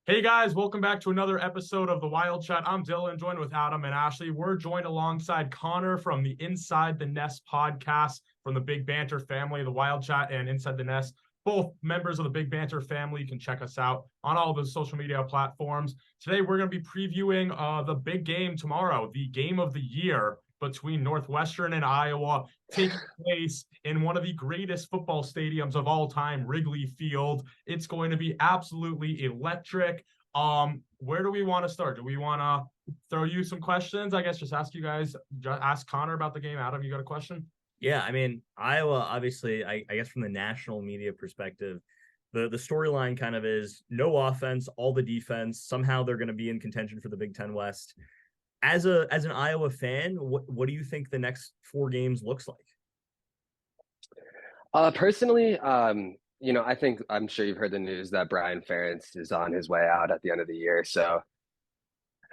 Hey guys, welcome back to another episode of the Wild Chat. I'm Dylan, joined with Adam and Ashleigh. We're joined alongside Connor from the Inside the Nest podcast from the Big Banter family, the Wild Chat and Inside the Nest. Both members of the Big Banter family. You can check us out on all the social media platforms. Today, we're going to be previewing the big game tomorrow, the game of the year between Northwestern and Iowa, taking place in one of the greatest football stadiums of all time, Wrigley Field. It's going to be absolutely electric. Where do we want to start? Do we want to throw you some questions? I guess just ask you guys, ask Connor about the game. Adam, you got a question? Yeah, I mean, Iowa, obviously, I guess from the national media perspective, the storyline kind of is no offense, all the defense. Somehow they're going to be in contention for the Big Ten West. As an Iowa fan, what do you think the next 4 games looks like? Personally, I'm sure you've heard the news that Brian Ferentz is on his way out at the end of the year. So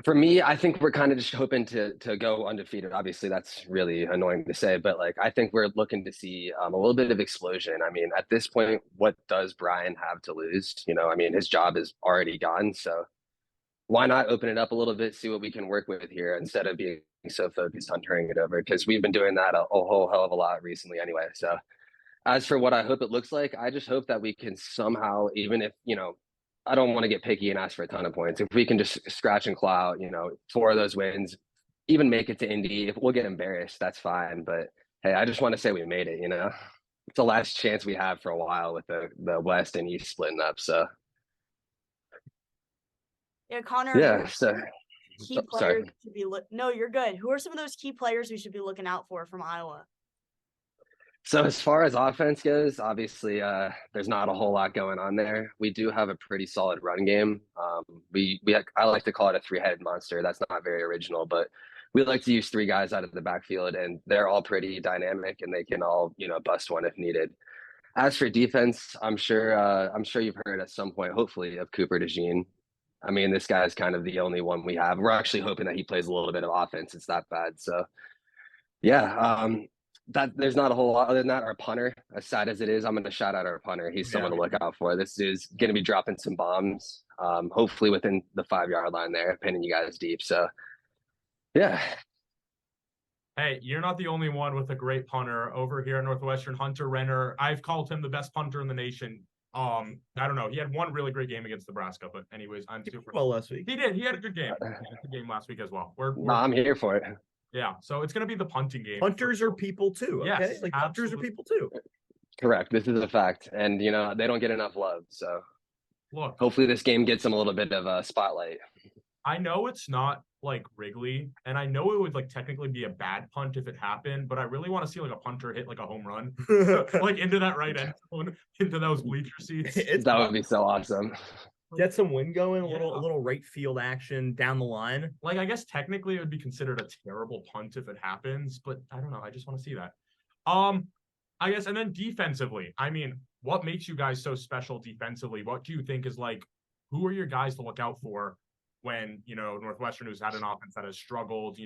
for me, I think we're kind of just hoping to go undefeated. Obviously, that's really annoying to say, but like I think we're looking to see a little bit of explosion. I mean, at this point, what does Brian have to lose? I mean, his job is already gone. So why not open it up a little bit, see what we can work with here instead of being so focused on turning it over? Because we've been doing that a whole hell of a lot recently anyway. So as for what I hope it looks like, I just hope that we can somehow, even if, I don't want to get picky and ask for a ton of points. If we can just scratch and claw out, 4 of those wins, even make it to Indy, if we'll get embarrassed, that's fine. But hey, I just want to say we made it, It's the last chance we have for a while with the West and East splitting up. So yeah, Connor. Yeah, so key players should be no, you're good. Who are some of those key players we should be looking out for from Iowa? So as far as offense goes, obviously, there's not a whole lot going on there. We do have a pretty solid run game. I like to call it a 3-headed monster. That's not very original, but we like to use 3 guys out of the backfield, and they're all pretty dynamic, and they can all bust one if needed. As for defense, I'm sure you've heard at some point, hopefully, of Cooper DeJean. I mean, this guy's kind of the only one we have. We're actually hoping that he plays a little bit of offense. It's that bad. So yeah, that there's not a whole lot other than that. Our punter, as sad as it is, I'm going to shout out our punter. He's someone to look out for. This is going to be dropping some bombs, hopefully within the 5-yard line there, pinning you guys deep. So, yeah. Hey, you're not the only one with a great punter over here at Northwestern. Hunter Renner, I've called him the best punter in the nation. I don't know. He had one really great game against Nebraska, but anyways, I'm super well last week. He did. He had a good game. He had a good game last week as well. I'm here for it. Yeah, so it's going to be the punting game. Punters are people too, okay? Yes, like punters are people too. Correct. This is a fact. And, they don't get enough love. So look, hopefully this game gets them a little bit of a spotlight. I know it's not like Wrigley, and I know it would like technically be a bad punt if it happened, but I really want to see like a punter hit like a home run, like into that right end zone, into those bleacher seats. That would be so awesome. Get some wind going, a little right field action down the line. Like, I guess technically it would be considered a terrible punt if it happens, but I don't know. I just want to see that. I guess, and then defensively, I mean, what makes you guys so special defensively? What do you think is like, who are your guys to look out for when, Northwestern, who's had an offense that has struggled,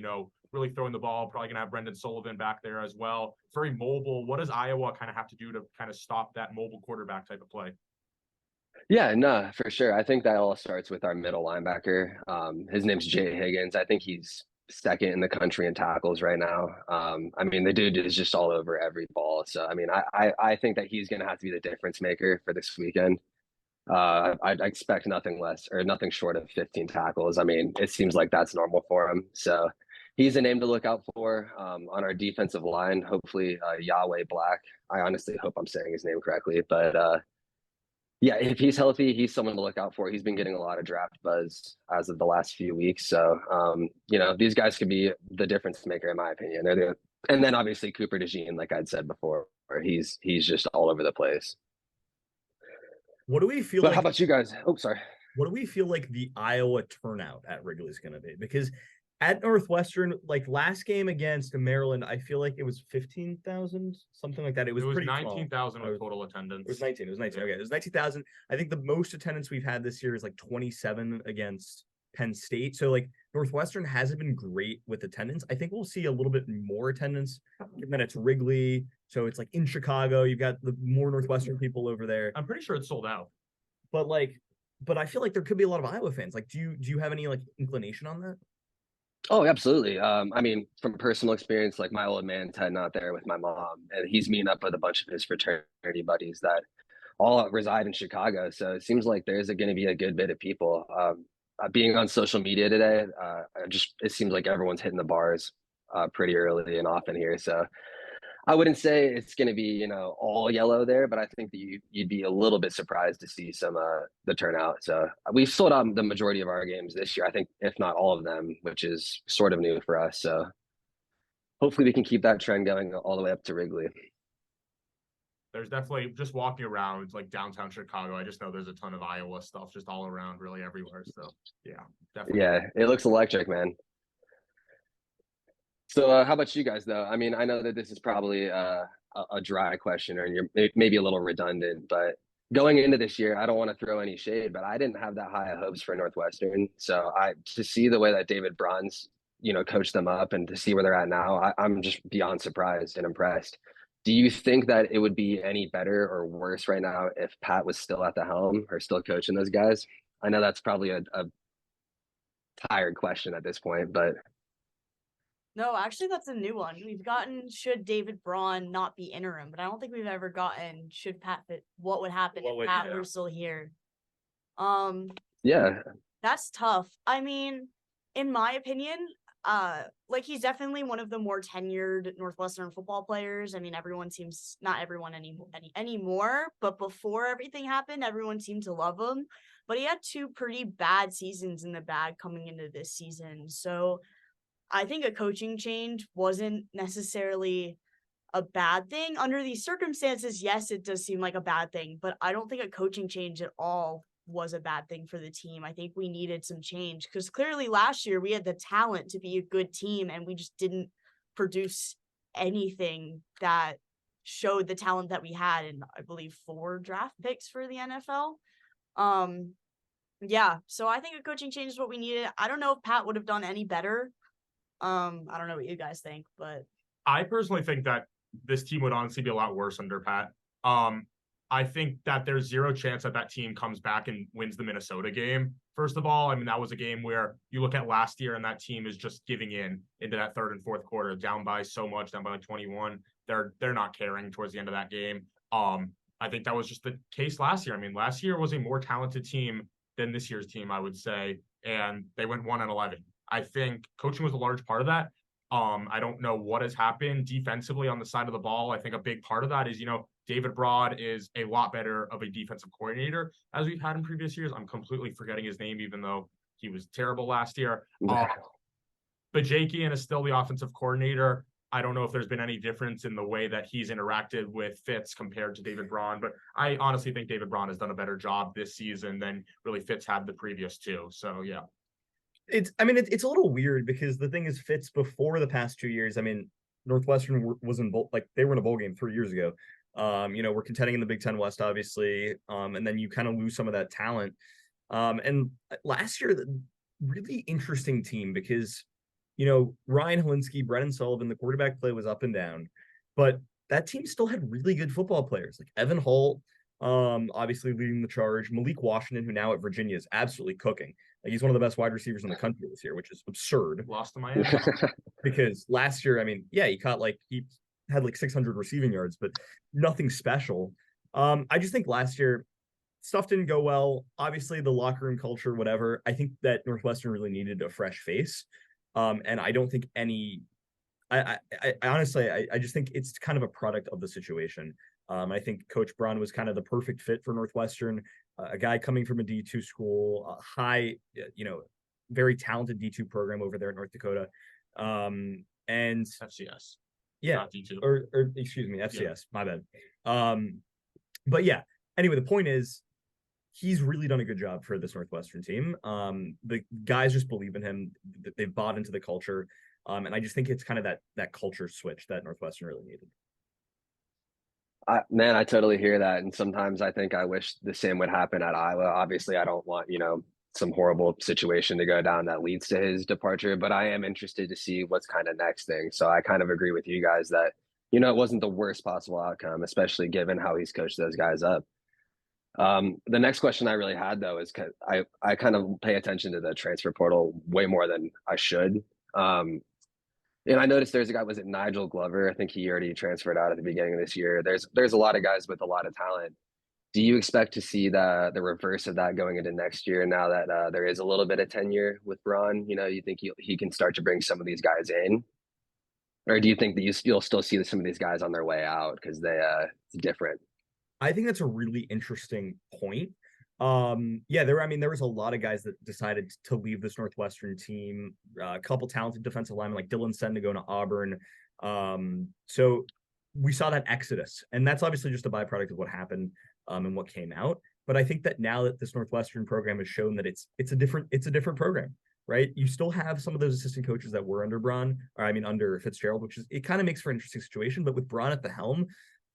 really throwing the ball, probably going to have Brendan Sullivan back there as well. Very mobile. What does Iowa kind of have to do to kind of stop that mobile quarterback type of play? Yeah, no, for sure. I think that all starts with our middle linebacker. His name's Jay Higgins. I think he's second in the country in tackles right now. I mean, the dude is just all over every ball. So, I mean, I think that he's going to have to be the difference maker for this weekend. I'd expect nothing less or nothing short of 15 tackles. I mean, it seems like that's normal for him. So he's a name to look out for on our defensive line. Hopefully, Yahweh Black. I honestly hope I'm saying his name correctly, but yeah, if he's healthy, he's someone to look out for. He's been getting a lot of draft buzz as of the last few weeks. So, these guys could be the difference maker, in my opinion. And then obviously Cooper DeJean, like I'd said before, he's just all over the place. What do we feel But how about you guys? Oh, sorry. What do we feel like the Iowa turnout at Wrigley is going to be? Because at Northwestern, like last game against Maryland, I feel like it was 15,000, something like that. It was 19,000 with total attendance. It was 19. Okay, it was 19,000. I think the most attendance we've had this year is like 27 against Penn State. So like Northwestern hasn't been great with attendance. I think we'll see a little bit more attendance given that it's Wrigley. So it's like in Chicago, you've got the more Northwestern people over there. I'm pretty sure it's sold out. But like, but I feel like there could be a lot of Iowa fans. Like, do you have any like inclination on that? Oh, absolutely. I mean, from personal experience, like my old man's heading out there with my mom, and he's meeting up with a bunch of his fraternity buddies that all reside in Chicago. So it seems like there's going to be a good bit of people. Being on social media today, it seems like everyone's hitting the bars pretty early and often here. So I wouldn't say it's going to be, all yellow there, but I think that you'd be a little bit surprised to see some the turnout. So we've sold out the majority of our games this year, I think, if not all of them, which is sort of new for us. So hopefully we can keep that trend going all the way up to Wrigley. There's definitely, just walking around like downtown Chicago, I just know there's a ton of Iowa stuff just all around, really everywhere. So yeah, definitely. Yeah, it looks electric, man. So how about you guys, though? I mean, I know that this is probably a dry question, or you're maybe a little redundant, but going into this year, I don't want to throw any shade, but I didn't have that high of hopes for Northwestern. So to see the way that David Braun's, coached them up, and to see where they're at now, I'm just beyond surprised and impressed. Do you think that it would be any better or worse right now if Pat was still at the helm or still coaching those guys? I know that's probably a tired question at this point, but No, actually, that's a new one. We've gotten should David Braun not be interim, but I don't think we've ever gotten should Pat fit. What would happen if Pat were still here? Yeah, that's tough. I mean, in my opinion, like he's definitely one of the more tenured Northwestern football players. I mean, everyone seems not everyone anymore, but before everything happened, everyone seemed to love him. But he had 2 pretty bad seasons in the bag coming into this season, so I think a coaching change wasn't necessarily a bad thing. Under these circumstances, yes, it does seem like a bad thing, but I don't think a coaching change at all was a bad thing for the team. I think we needed some change because clearly last year we had the talent to be a good team and we just didn't produce anything that showed the talent that we had in, I believe, 4 draft picks for the NFL. Yeah, so I think a coaching change is what we needed. I don't know if Pat would have done any better. I don't know what you guys think, but I personally think that this team would honestly be a lot worse under Pat. I think that there's 0 chance that team comes back and wins the Minnesota game. First of all, I mean, that was a game where you look at last year and that team is just giving in into that 3rd and 4th quarter, down by so much, down by like 21. They're not caring towards the end of that game. I think that was just the case last year. I mean, last year was a more talented team than this year's team, I would say, and they went 1-11. I think coaching was a large part of that. I don't know what has happened defensively on the side of the ball. I think a big part of that is, David Braun is a lot better of a defensive coordinator as we've had in previous years. I'm completely forgetting his name, even though he was terrible last year. Bajakian is still the offensive coordinator. I don't know if there's been any difference in the way that he's interacted with Fitz compared to David Braun, but I honestly think David Braun has done a better job this season than really Fitz had the previous 2. So, yeah. It's a little weird because the thing is, Fitz before the past 2 years, I mean, Northwestern was in they were in a bowl game 3 years ago. We're contending in the Big Ten West, obviously, and then you kind of lose some of that talent. And last year, really interesting team because, Ryan Helinski, Brennan Sullivan, the quarterback play was up and down, but that team still had really good football players like Evan Holt, obviously leading the charge. Malik Washington, who now at Virginia is absolutely cooking. Like he's one of the best wide receivers in the country this year, which is absurd. Lost to Miami. Because last year, I mean, yeah, he had like 600 receiving yards, but nothing special. I just think last year stuff didn't go well. Obviously, the locker room culture, whatever. I think that Northwestern really needed a fresh face. And I don't think I honestly, I just think it's kind of a product of the situation. I think Coach Braun was kind of the perfect fit for Northwestern, a guy coming from a D2 school, a high, very talented D2 program over there in North Dakota. And FCS. Yeah. Not D2. Or excuse me, FCS, Yeah. my bad. But yeah, anyway, the point is he's really done a good job for this Northwestern team. The guys just believe in him. They've bought into the culture. And I just think it's kind of that culture switch that Northwestern really needed. Man, I totally hear that. And sometimes I think I wish the same would happen at Iowa. Obviously, I don't want, some horrible situation to go down that leads to his departure, but I am interested to see what's kind of next thing. So I kind of agree with you guys that, it wasn't the worst possible outcome, especially given how he's coached those guys up. The next question I really had though is I kind of pay attention to the transfer portal way more than I should. And I noticed there's a guy, was it Nigel Glover? I think he already transferred out at the beginning of this year. There's a lot of guys with a lot of talent. Do you expect to see the reverse of that going into next year now that there is a little bit of tenure with Braun? You know, you think he can start to bring some of these guys in? Or do you think that you'll still see some of these guys on their way out because it's different? I think that's a really interesting point. Yeah, there was a lot of guys that decided to leave this Northwestern team. A couple talented defensive linemen like Dylan Sen going to Auburn. So we saw that exodus, and that's obviously just a byproduct of what happened and what came out. But I think that now that this Northwestern program has shown that it's a different program, right? You still have some of those assistant coaches that were under Braun, under Fitzgerald, which it kind of makes for an interesting situation. But with Braun at the helm,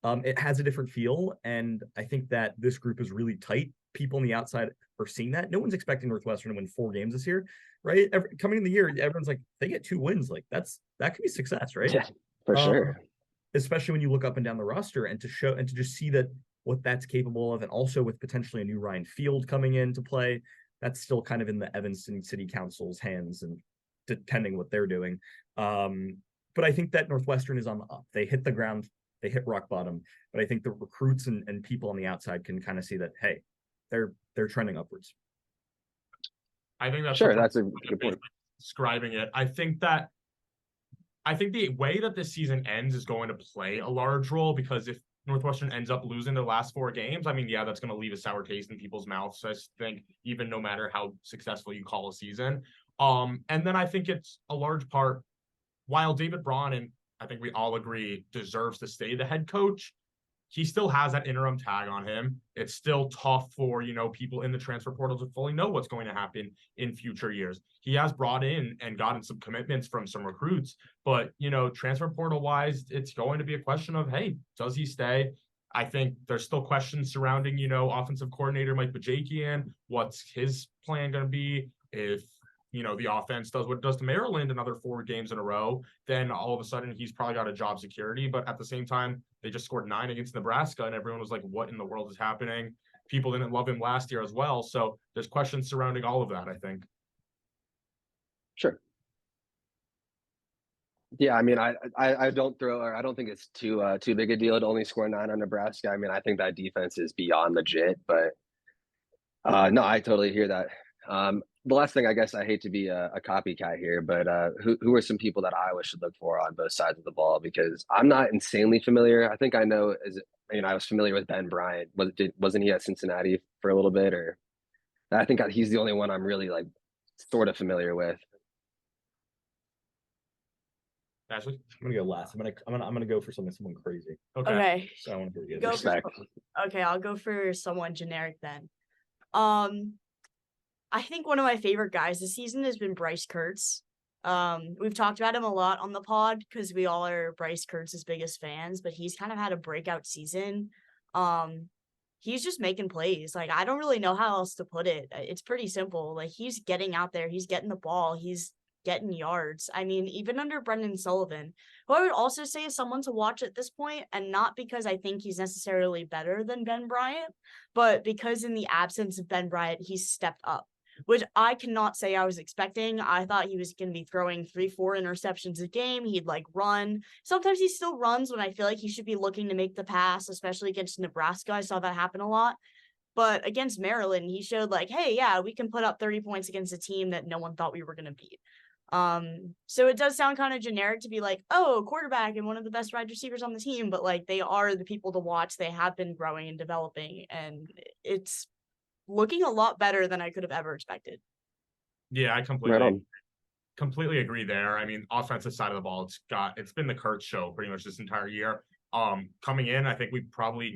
it has a different feel, and I think that this group is really tight. People on the outside are seeing that. No one's expecting Northwestern to win 4 games this year, right? Coming in the year, everyone's like, they get 2 wins, like that could be success, right? Yeah, for sure. Especially when you look up and down the roster and to just see that what that's capable of, and also with potentially a new Ryan Field coming in to play, that's still kind of in the Evanston City Council's hands, and depending what they're doing. But I think that Northwestern is on the up. They hit the ground. They hit rock bottom, but I think the recruits and people on the outside can kind of see that, hey, they're trending upwards. I think that's sure. That's a good point. Describing it. I think the way that this season ends is going to play a large role, because if Northwestern ends up losing their last 4 games, that's going to leave a sour taste in people's mouths. So I think even no matter how successful you call a season. And then I think it's a large part, while David Braun, and I think we all agree, deserves to stay the head coach, he still has that interim tag on him. It's still tough for, people in the transfer portal to fully know what's going to happen in future years. He has brought in and gotten some commitments from some recruits, but, transfer portal wise, it's going to be a question of, hey, does he stay? I think there's still questions surrounding, offensive coordinator Mike Bajakian. What's his plan going to be? If the offense does what it does to Maryland another 4 games in a row, then all of a sudden he's probably got a job security. But at the same time, they just scored 9 against Nebraska, and everyone was like, what in the world is happening? People didn't love him last year as well. So there's questions surrounding all of that, I think. Sure. Yeah, I don't think it's too big a deal to only score 9 on Nebraska. I think that defense is beyond legit, but no, I totally hear that. The last thing, I guess, I hate to be a copycat here, but who are some people that Iowa should look for on both sides of the ball? Because I'm not insanely familiar. I think I know. I was familiar with Ben Bryant. Wasn't he at Cincinnati for a little bit? Or I think he's the only one I'm really sort of familiar with. Ashley? I'm gonna go last. I'm gonna go for someone crazy. Okay. So I want to go okay, I'll go for someone generic then. I think one of my favorite guys this season has been Bryce Kirtz. We've talked about him a lot on the pod because we all are Bryce Kirtz's biggest fans, but he's kind of had a breakout season. He's just making plays. I don't really know how else to put it. It's pretty simple. He's getting out there, he's getting the ball, he's getting yards. Even under Brendan Sullivan, who I would also say is someone to watch at this point, and not because I think he's necessarily better than Ben Bryant, but because in the absence of Ben Bryant, he's stepped up, which I cannot say I was expecting. I thought he was going to be throwing 3-4 interceptions a game. He'd run. Sometimes he still runs when I feel like he should be looking to make the pass, especially against Nebraska. I saw that happen a lot. But against Maryland, he showed hey, yeah, we can put up 30 points against a team that no one thought we were going to beat. So it does sound kind of generic to be quarterback and one of the best wide receivers on the team, but they are the people to watch. They have been growing and developing, and it's looking a lot better than I could have ever expected. Yeah, I completely agree there. Offensive side of the ball, it's been the Kirtz show pretty much this entire year. Coming in, I think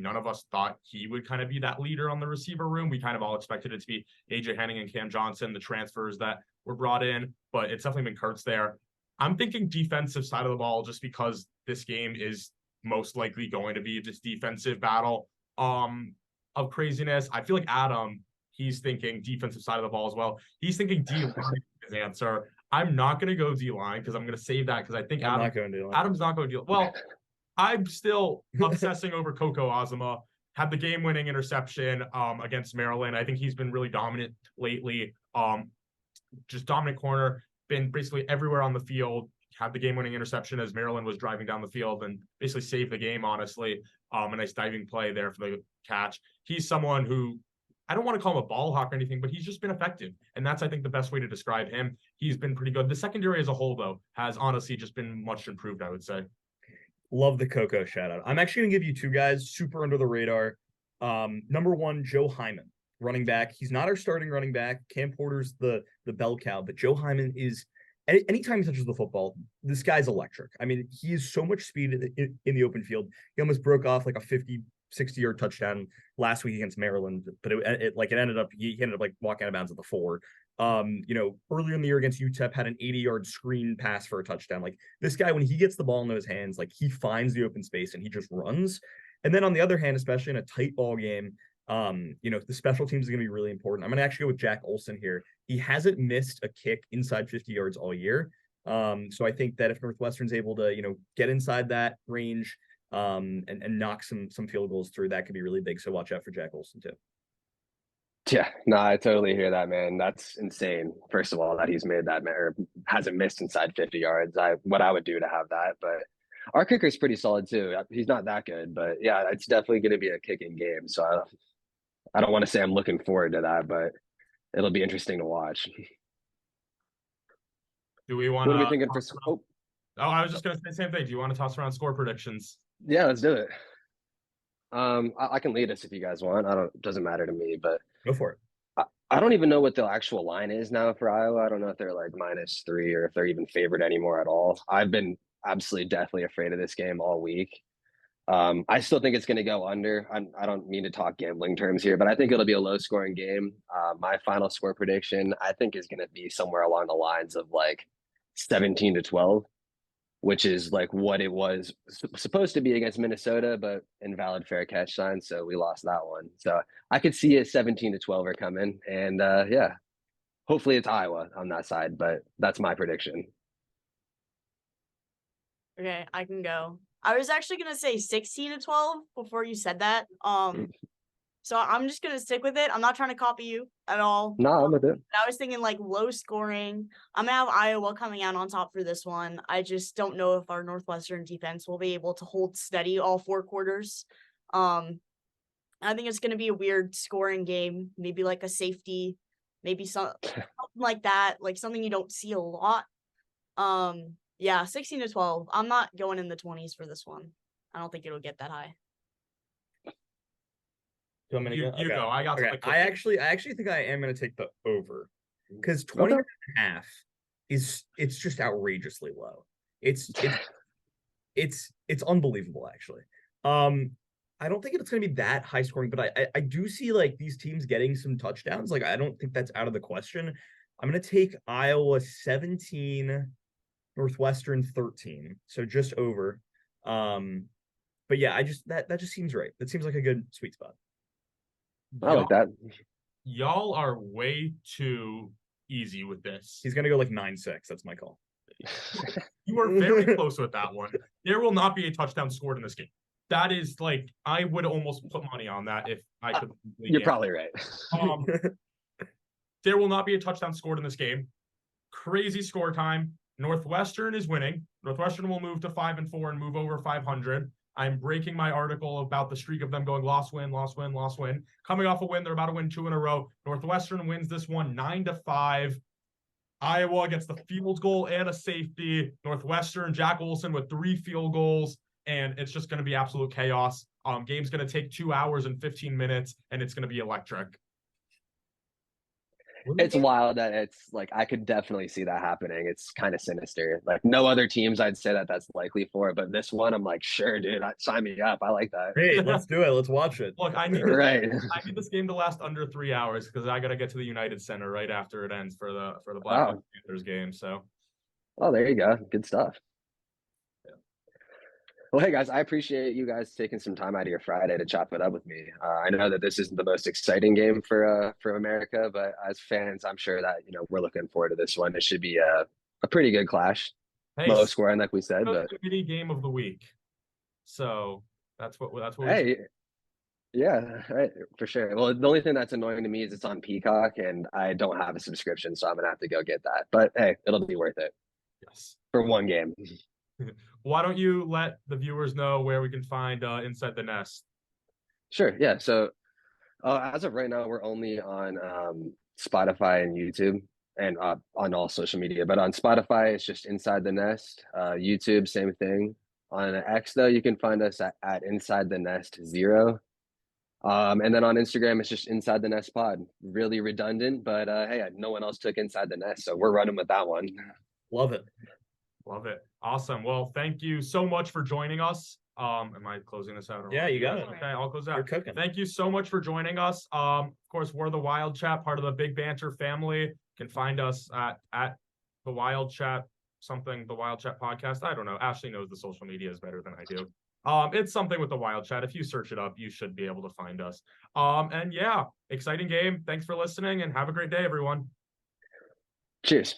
none of us thought he would kind of be that leader on the receiver room. We kind of all expected it to be AJ Henning and Cam Johnson, the transfers that were brought in, but it's definitely been Kirtz there. I'm thinking defensive side of the ball, just because this game is most likely going to be this defensive battle of craziness. I feel like Adam, he's thinking defensive side of the ball as well. He's thinking D-line is his answer. I'm not going to go D-line because I'm going to save that because I think Adam's not going to D-line. Well, I'm still obsessing over Coco Azema. had the game-winning interception against Maryland. I think he's been really dominant lately. Just dominant corner, been basically everywhere on the field. Had the game-winning interception as Maryland was driving down the field and basically saved the game, honestly. A nice diving play there for the catch. He's someone who, I don't want to call him a ball hawk or anything, but he's just been effective. And that's, I think, the best way to describe him. He's been pretty good. The secondary as a whole, though, has honestly just been much improved, I would say. Love the Coco shout out. I'm actually going to give you two guys super under the radar. Number one, Joe Hyman, running back. He's not our starting running back. Cam Porter's the bell cow, but Joe Hyman is, anytime he touches the football, this guy's electric. I mean, he has so much speed in the open field. He almost broke off like a 50, 60-yard touchdown last week against Maryland, but he ended up like walking out of bounds at the 4. Earlier in the year against UTEP had an 80-yard screen pass for a touchdown. Like, this guy, when he gets the ball into his hands, like, he finds the open space and he just runs. And then on the other hand, especially in a tight ball game, the special teams is going to be really important. I'm going to actually go with Jack Olson here. He hasn't missed a kick inside 50 yards all year. So I think that if Northwestern's able to, get inside that range, and knock some field goals through, that could be really big. So watch out for Jack Olson too. Yeah, no, I totally hear that, man. That's insane. First of all, that he's made that, or hasn't missed inside 50 yards. What I would do to have that, but our kicker's pretty solid too. He's not that good, but yeah, it's definitely going to be a kicking game. So I don't want to say I'm looking forward to that, but it'll be interesting to watch. Do we want? What are we thinking for? I was just going to say the same thing. Do you want to toss around score predictions? Yeah, let's do it. I can lead us if you guys want. Doesn't matter to me, but Go for it. I don't even know what the actual line is now for Iowa. I don't know if they're like -3 or if they're even favored anymore at all. I've been absolutely deathly afraid of this game all week. I still think it's going to go under. I don't mean to talk gambling terms here, but I think it'll be a low scoring game. My final score prediction, I think, is going to be somewhere along the lines of like 17-12, which is like what it was supposed to be against Minnesota, but invalid fair catch sign. So we lost that one. So I could see a 17-12 coming. And yeah, hopefully it's Iowa on that side, but that's my prediction. Okay, I can go. I was actually going to say 16-12 before you said that. So I'm just going to stick with it. I'm not trying to copy you at all. No, I'm with it. I was thinking like low scoring. I'm going to have Iowa coming out on top for this one. I just don't know if our Northwestern defense will be able to hold steady all 4 quarters. I think it's going to be a weird scoring game, maybe like a safety, maybe something like that, like something you don't see a lot. Yeah, 16-12. I'm not going in the 20s for this one. I don't think it'll get that high. You want me to go? You go. I got I actually think I am going to take the over, because 20.5 it's just outrageously low. It's unbelievable, actually. I don't think it's going to be that high scoring, but I do see like these teams getting some touchdowns. Like, I don't think that's out of the question. I'm going to take Iowa 17, Northwestern 13, so just over. But yeah, that just seems right. That seems like a good sweet spot. I like that. Y'all are way too easy with this. He's gonna go like 9-6. That's my call. You are very close with that one. There will not be a touchdown scored in this game. That is like, I would almost put money on that if I could. You're probably right. There will not be a touchdown scored in this game. Crazy score time. Northwestern is winning. Northwestern will move to 5-4 and move over 500. I'm breaking my article about the streak of them going loss, win, loss, win, loss, win. Coming off a win, they're about to win 2 in a row. Northwestern wins this one 9-5. Iowa gets the field goal and a safety. Northwestern, Jack Olson with 3 field goals, and it's just going to be absolute chaos. Game's going to take 2 hours and 15 minutes, and it's going to be electric. It's wild that it's like, I could definitely see that happening. It's kind of sinister. Like, no other teams I'd say that that's likely for, but this one I'm like, sure, dude, sign me up. I like that. Hey, let's do it. Let's watch it. Look, I need this game to last under 3 hours because I got to get to the United Center right after it ends for the Black Panthers game. So, there you go. Good stuff. Well, hey guys, I appreciate you guys taking some time out of your Friday to chop it up with me. I know that this isn't the most exciting game for America, but as fans, I'm sure that we're looking forward to this one. It should be a pretty good clash, low scoring, like we said. But committee game of the week, so that's what. Hey, Yeah, right, for sure. Well, the only thing that's annoying to me is it's on Peacock, and I don't have a subscription, so I'm gonna have to go get that. But hey, it'll be worth it Yes. for one game. Why don't you let the viewers know where we can find Inside the Nest? Sure. Yeah. So as of right now, we're only on Spotify and YouTube and on all social media. But on Spotify, it's just Inside the Nest. YouTube, same thing. On X, though, you can find us at Inside the Nest 0. And then on Instagram, it's just Inside the Nest Pod. Really redundant, but hey, no one else took Inside the Nest, so we're running with that one. Love it. Love it. Awesome. Well, thank you so much for joining us. Am I closing this out? Yeah, you got it. Okay, I'll close out. You're cooking. Thank you so much for joining us. Of course, we're the Wild Chat, part of the Big Banter family. You can find us at the Wild Chat, the Wild Chat podcast. I don't know. Ashleigh knows the social media is better than I do. It's something with the Wild Chat. If you search it up, you should be able to find us. And yeah, exciting game. Thanks for listening and have a great day, everyone. Cheers.